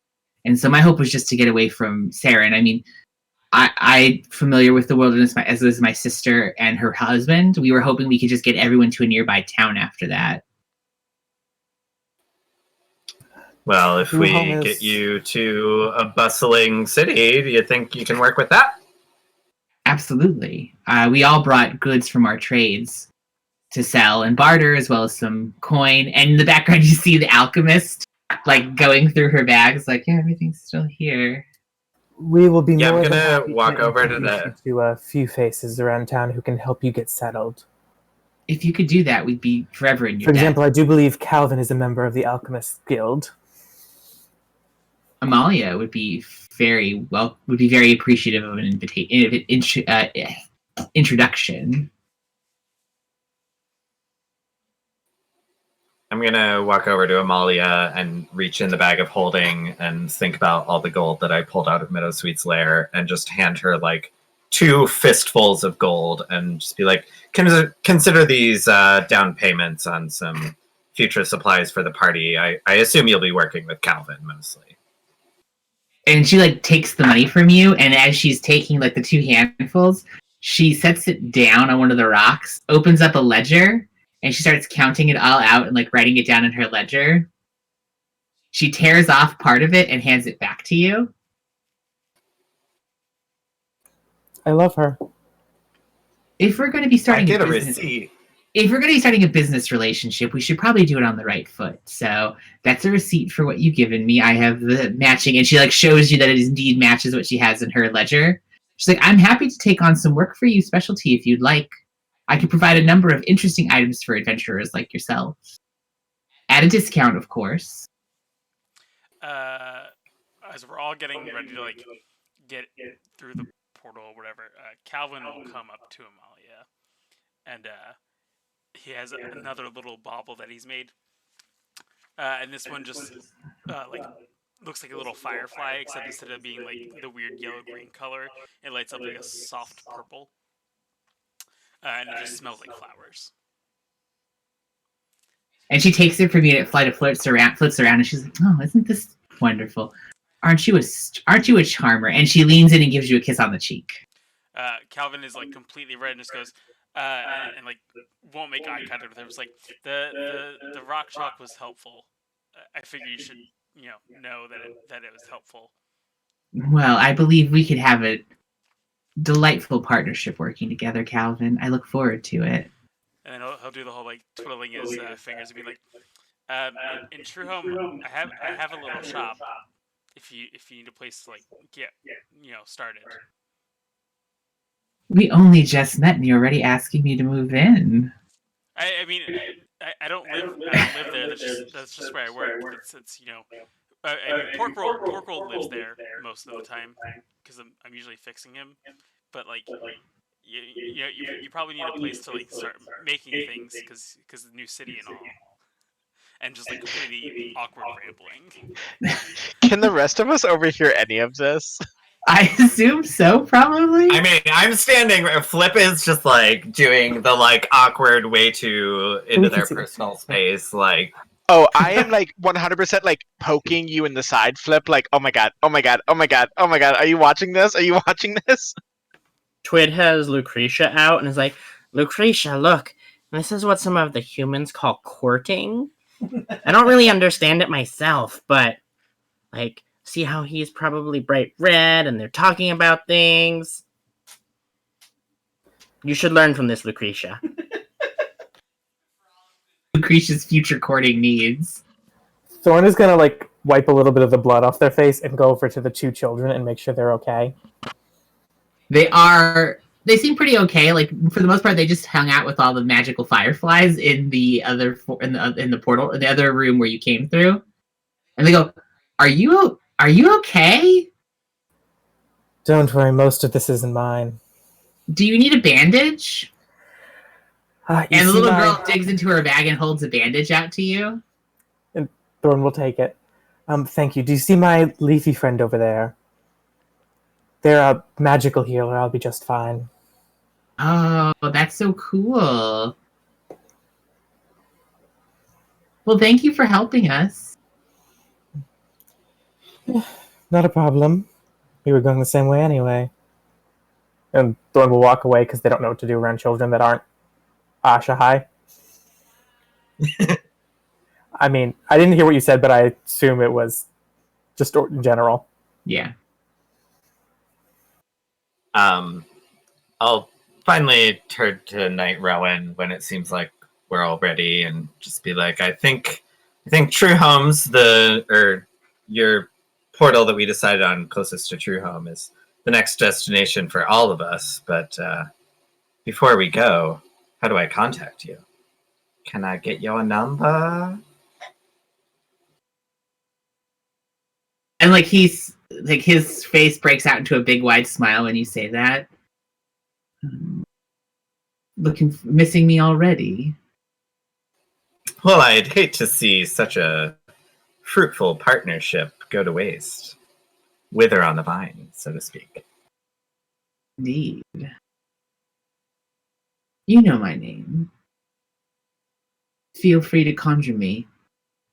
And so my hope was just to get away from Sarah. And I mean, I'm familiar with the wilderness, as was my sister and her husband. We were hoping we could just get everyone to a nearby town after that. Well, if we Truehome is- get you to a bustling city, do you think you can work with that? Absolutely. We all brought goods from our trades to sell and barter, as well as some coin. And in the background, you see the alchemist like going through her bags, like, yeah, everything's still here. We will be Yeah, I'm more than gonna happy walk over to introduce you to a few faces around town who can help you get settled. If you could do that, we'd be forever in your For debt. example, I do believe Calvin is a member of the Alchemist Guild. Amalia would be very appreciative of an introduction. I'm gonna walk over to Amalia and reach in the bag of holding and think about all the gold that I pulled out of Meadowsweet's lair and just hand her like 2 fistfuls of gold and just be like, consider these down payments on some future supplies for the party. I assume you'll be working with Calvin mostly. And she like takes the money from you, and as she's taking like the 2 handfuls, she sets it down on one of the rocks, opens up a ledger, and she starts counting it all out and like writing it down in her ledger. She tears off part of it and hands it back to you. I love her. If we're going to be I starting get a business, receipt. if we're going to be starting a business relationship, we should probably do it on the right foot. So that's a receipt for what you've given me. I have the matching, and she like shows you that it indeed matches what she has in her ledger. She's like, I'm happy to take on some work for you, specialty, if you'd like. I could provide a number of interesting items for adventurers like yourself. At a discount, of course. As we're all getting ready to like get through the portal or whatever, Calvin will come up to Amalia, and he has another little bauble that he's made, and this one just like looks like a little firefly, except instead of being like the weird yellow-green color, it lights up like a soft purple, and it just smells like flowers. And she takes it from you, and it floats around, and she's like, "Oh, isn't this wonderful? Aren't you a charmer?" And she leans in and gives you a kiss on the cheek. Calvin is like completely red and just goes, and like won't make eye contact with her. It's like the rock chalk was helpful. I figure you should know that it was helpful. Well, I believe we could have a delightful partnership working together, Calvin. I look forward to it. And then he'll do the whole like twiddling his fingers and be like, in Truehome, I have a little shop. If you need a place to like get started. We only just met, and you're already asking me to move in. I mean, I don't live there. That's just where I work. It's I mean, Porkroll lives there most of the time because I'm usually fixing him. But like, you probably need a place to like start making things because the new city and all, and just like completely awkward rambling. Can the rest of us overhear any of this? I assume so, probably. I mean, I'm standing. Flip is just like doing the like awkward way too into their personal space. Like, Oh, I am like 100% like poking you in the side, Flip. Like, oh my god, oh my god, oh my god, oh my god. Are you watching this? Are you watching this? Twid has Lucretia out and is like, Lucretia, look, this is what some of the humans call courting. I don't really understand it myself, but like, see how he's probably bright red and they're talking about things. You should learn from this, Lucretia. Lucretia's future courting needs. Thorn is gonna like wipe a little bit of the blood off their face and go over to the two children and make sure they're okay. They seem pretty okay. Like for the most part, they just hung out with all the magical fireflies in the portal, in the other room where you came through. And they go, "Are you okay? Don't worry, most of this isn't mine." Do you need a bandage?" And the little girl digs into her bag and holds a bandage out to you. And Thorn will take it. Thank you. Do you see my leafy friend over there? They're a magical healer. I'll be just fine. Oh, that's so cool. Well, thank you for helping us. Not a problem. We were going the same way anyway. And Thorn will walk away because they don't know what to do around children that aren't Asha high. I mean, I didn't hear what you said, but I assume it was just in general. Yeah. I'll finally turn to Knight Rowan when it seems like we're all ready, and just be like, I think Truehome's your portal that we decided on closest to Truehome is the next destination for all of us. But before we go, how do I contact you? Can I get your number? And like his face breaks out into a big wide smile when you say that. Missing me already? Well, I'd hate to see such a fruitful partnership go to waste. Wither on the vine, so to speak. Indeed. You know my name. Feel free to conjure me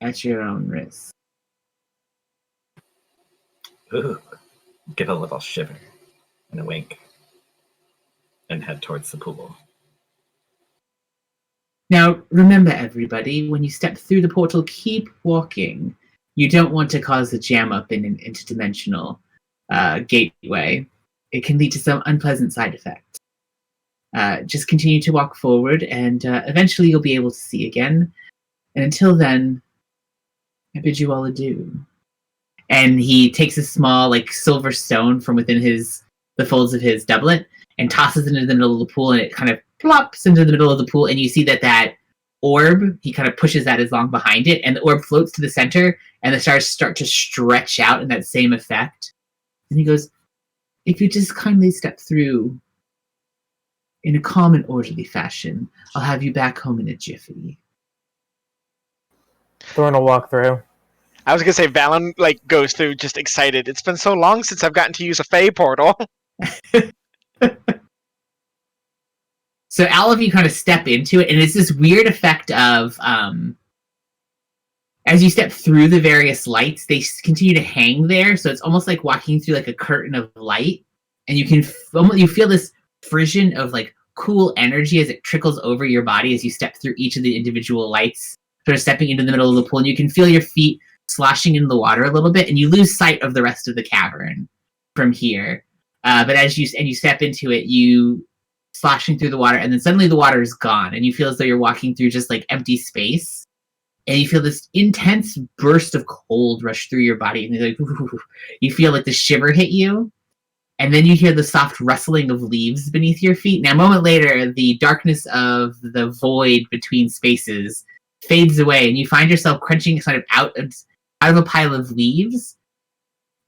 at your own risk. Ooh, give a little shiver and a wink, and head towards the pool. Now, remember everybody, when you step through the portal, keep walking. You don't want to cause a jam up in an interdimensional gateway. It can lead to some unpleasant side effects. Just continue to walk forward, and eventually you'll be able to see again. And until then, I bid you all adieu. And he takes a small, like, silver stone from within the folds of his doublet and tosses it into the middle of the pool, and it kind of plops into the middle of the pool, and you see that orb, he kind of pushes that as long behind it, and the orb floats to the center, and the stars start to stretch out in that same effect. And he goes, if you just kindly step through in a calm and orderly fashion, I'll have you back home in a jiffy. Thorn will walk through. I was gonna say Valen like goes through just excited. It's been so long since I've gotten to use a Fae portal. So all of you kind of step into it, and it's this weird effect of as you step through the various lights, they continue to hang there. So it's almost like walking through like a curtain of light, and you feel this frisson of like cool energy as it trickles over your body as you step through each of the individual lights, sort of stepping into the middle of the pool, and you can feel your feet sloshing into the water a little bit, and you lose sight of the rest of the cavern from here. But as you step into it, you sloshing through the water, and then suddenly the water is gone, and you feel as though you're walking through just like empty space, and you feel this intense burst of cold rush through your body, and you're like, ooh. You feel like the shiver hit you, and then you hear the soft rustling of leaves beneath your feet. Now, a moment later, the darkness of the void between spaces fades away, and you find yourself crunching kind of out of a pile of leaves,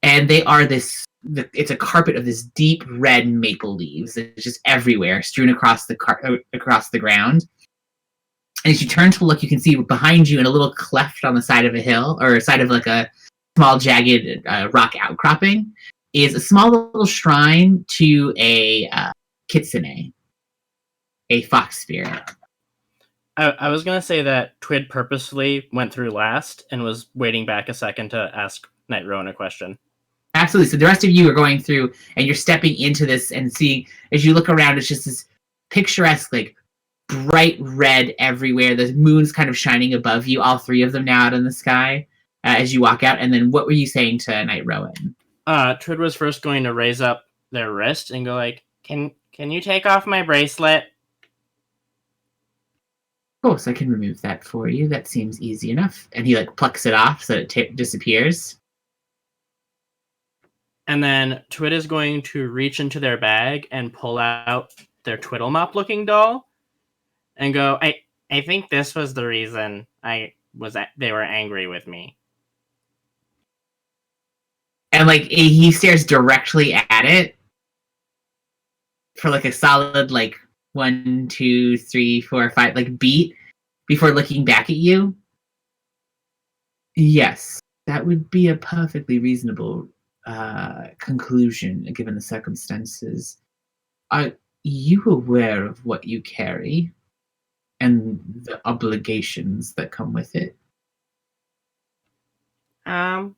and they are it's a carpet of this deep red maple leaves. It's just everywhere, strewn across the ground. And as you turn to look, you can see behind you in a little cleft on the side of a hill, or side of like a small jagged rock outcropping, is a small little shrine to a kitsune, a fox spirit. I was going to say that Twid purposefully went through last and was waiting back a second to ask Knight Rowan a question. Absolutely. So the rest of you are going through, and you're stepping into this and seeing, as you look around, it's just this picturesque, like, bright red everywhere. The moon's kind of shining above you, all three of them now out in the sky, as you walk out. And then what were you saying to Knight Rowan? Twid was first going to raise up their wrist and go like, Can you take off my bracelet? Of course, I can remove that for you. That seems easy enough. And he like plucks it off so it disappears. And then Twid is going to reach into their bag and pull out their Twiddlemop looking doll and go, I think this was the reason they were angry with me. And like he stares directly at it for like a solid like 1, 2, 3, 4, 5 like beat before looking back at you. Yes, that would be a perfectly reasonable conclusion given the circumstances. Are you aware of what you carry and the obligations that come with it? I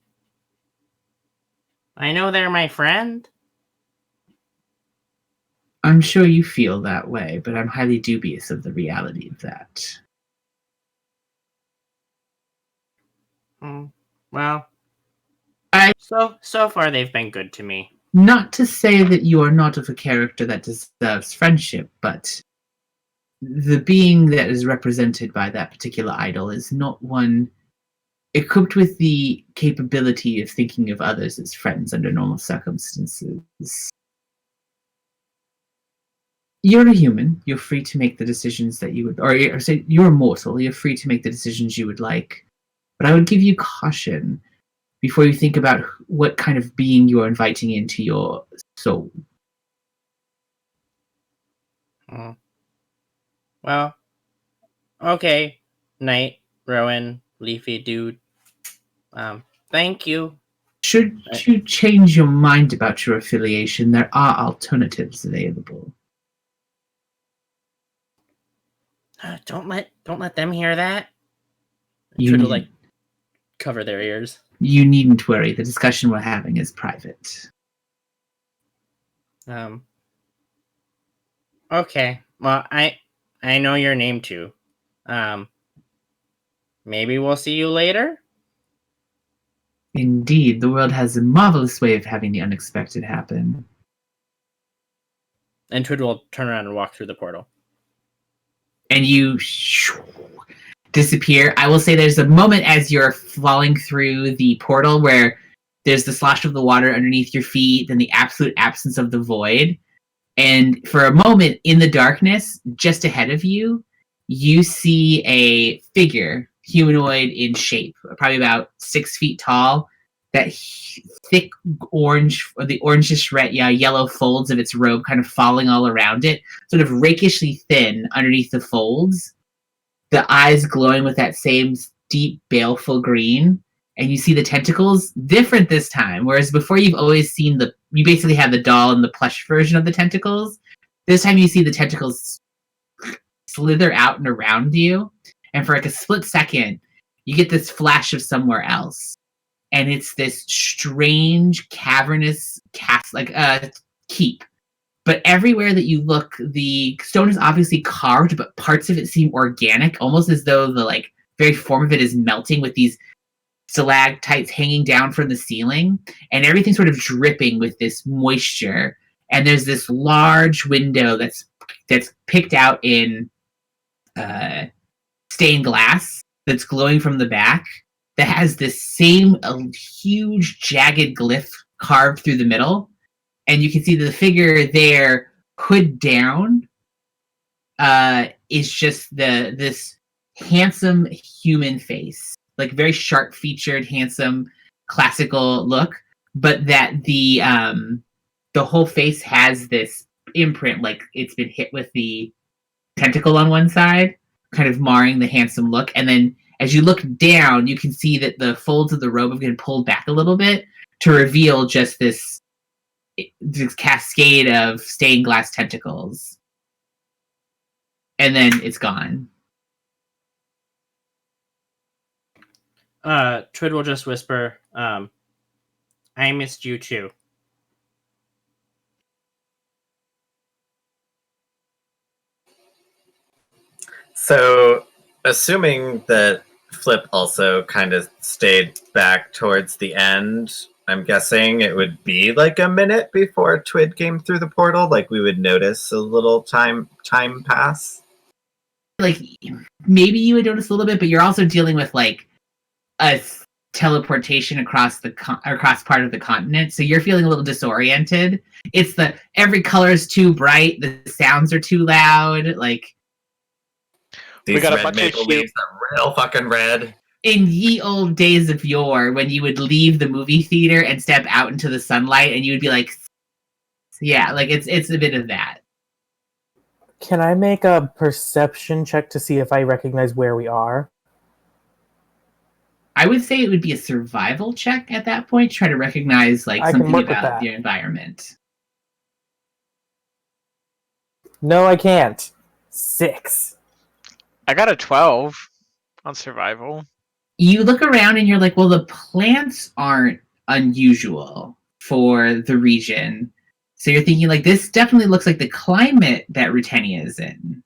know they're my friend. I'm sure you feel that way, but I'm highly dubious of the reality of that. Well, so far they've been good to me. Not to say that you are not of a character that deserves friendship, but the being that is represented by that particular idol is not one equipped with the capability of thinking of others as friends under normal circumstances. You're a human. You're free to make the decisions that you would, or say you're mortal. You're free to make the decisions you would like. But I would give you caution before you think about what kind of being you are inviting into your soul. Well, okay, Knight, Rowan, Leafy Dude. Thank you. Should you change your mind about your affiliation, there are alternatives available. Don't let them hear that. You Try to like cover their ears. You needn't worry. The discussion we're having is private. Okay. Well, I know your name too. Maybe we'll see you later? Indeed, the world has a marvelous way of having the unexpected happen. And Twid will turn around and walk through the portal. And you disappear. I will say there's a moment as you're falling through the portal where there's the slosh of the water underneath your feet, then the absolute absence of the void. And for a moment in the darkness, just ahead of you, you see a figure, humanoid in shape, probably about 6 feet tall, that thick orange, or the orangish red, yellow folds of its robe kind of falling all around it, sort of rakishly thin underneath the folds, the eyes glowing with that same deep, baleful green, and you see the tentacles different this time, whereas before you've always seen you basically have the doll and the plush version of the tentacles. This time you see the tentacles slither out and around you, and for like a split second, you get this flash of somewhere else. And it's this strange, cavernous keep. But everywhere that you look, the stone is obviously carved, but parts of it seem organic, almost as though the very form of it is melting with these stalactites hanging down from the ceiling, and everything's sort of dripping with this moisture. And there's this large window that's picked out in stained glass that's glowing from the back, that has this same huge jagged glyph carved through the middle. And you can see the figure there, hood down, is just this handsome human face, like very sharp featured, handsome, classical look, but that the whole face has this imprint, like it's been hit with the tentacle on one side, kind of marring the handsome look. And then as you look down, you can see that the folds of the robe have been pulled back a little bit to reveal just this cascade of stained glass tentacles. And then it's gone. Trid will just whisper, I missed you too. So, assuming that Flip also kind of stayed back towards the end, I'm guessing it would be like a minute before Twid came through the portal. Like we would notice a little time pass. Like maybe you would notice a little bit, but you're also dealing with like a teleportation across across part of the continent, so you're feeling a little disoriented. It's every color is too bright, the sounds are too loud. Like these we got red a bunch maple of leaves are real fucking red. in ye old days of yore, when you would leave the movie theater and step out into the sunlight, and you would be like, yeah, like it's a bit of that. Can I make a perception check to see if I recognize where we are? I would say it would be a survival check at that point to try to recognize like something about the environment. No, I can't. 6. I got a 12 on survival. You look around and you're like, well, the plants aren't unusual for the region. So you're thinking like, this definitely looks like the climate that Rutenia is in.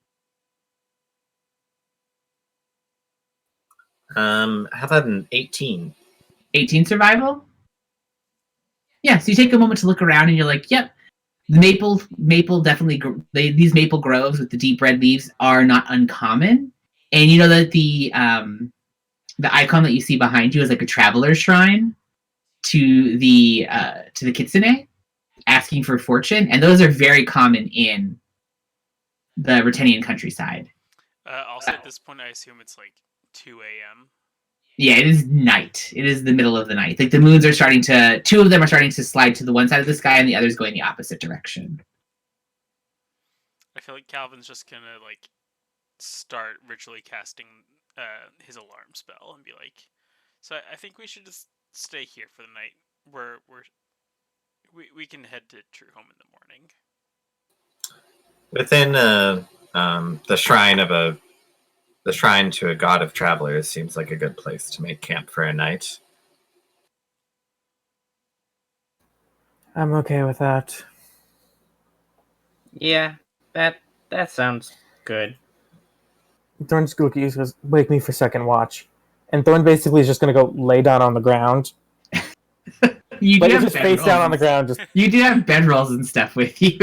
How about an 18? 18 survival? Yeah, so you take a moment to look around and you're like, yep, maple definitely, these maple groves with the deep red leaves are not uncommon. And you know that the icon that you see behind you is like a traveler's shrine to the Kitsune, asking for fortune, and those are very common in the Rutenian countryside. Also, at this point, I assume it's like 2 a.m. Yeah, it is night. It is the middle of the night. Like the moons are starting to, 2 of them are starting to slide to the one side of the sky, and the other's going the opposite direction. I feel like Calvin's just gonna like start ritually casting his alarm spell and be like, so I think we should just stay here for the night. We can head to Truehome in the morning. Within the shrine to a god of travelers seems like a good place to make camp for a night. I'm okay with that. Yeah, that sounds good. Thorn's Gookie goes, wake me for second watch. And Thorn basically is just going to go lay down on the ground. You do have just face down on the ground. Just You do have bedrolls and stuff with you.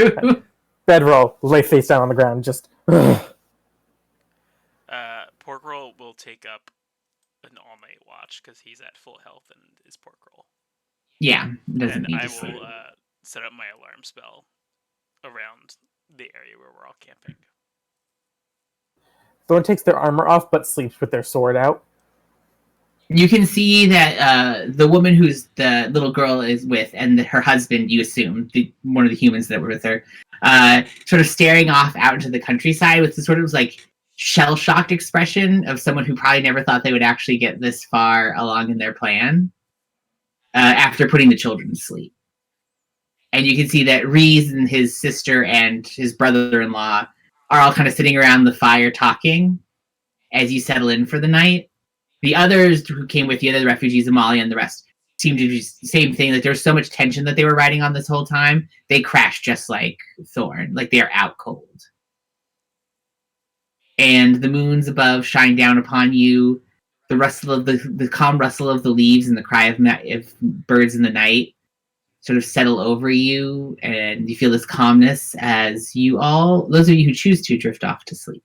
bedroll, lay face down on the ground. Just. Porkroll will take up an all-night watch because he's at full health and is Porkroll. Yeah, doesn't And need I to sleep. will set up my alarm spell around the area where we're all camping. Thorn takes their armor off, but sleeps with their sword out. You can see that the woman who's the little girl is with, and her husband, you assume, one of the humans that were with her, sort of staring off out into the countryside with this sort of like shell-shocked expression of someone who probably never thought they would actually get this far along in their plan after putting the children to sleep. And you can see that Reese and his sister and his brother-in-law are all kind of sitting around the fire talking as you settle in for the night. The others who came with you, the refugees, Amalia, and the rest, seemed to be the same thing. Like there was so much tension that they were riding on this whole time. They crashed just like Thorn. Like they are out cold. And the moons above shine down upon you. The rustle of the calm rustle of the leaves and the cry of birds in the night sort of settle over you, and you feel this calmness as you all, those of you who choose to, drift off to sleep.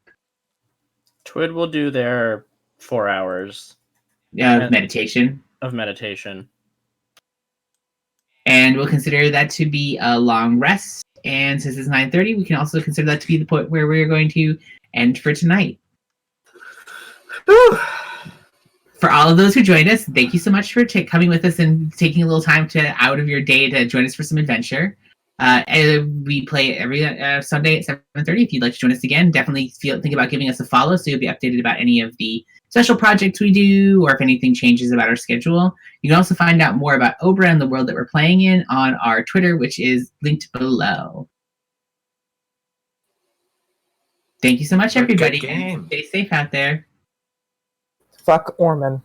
Twid will do their 4 hours Meditation. Of meditation. And we'll consider that to be a long rest. And since it's 9:30, we can also consider that to be the point where we're going to end for tonight. Whew. for all of those who joined us, thank you so much for coming with us and taking a little time out of your day to join us for some adventure. And we play every Sunday at 7:30. If you'd like to join us again, definitely think about giving us a follow so you'll be updated about any of the special projects we do or if anything changes about our schedule. You can also find out more about Obra and the world that we're playing in on our Twitter, which is linked below. Thank you so much, everybody. Stay safe out there. Fuck Orman.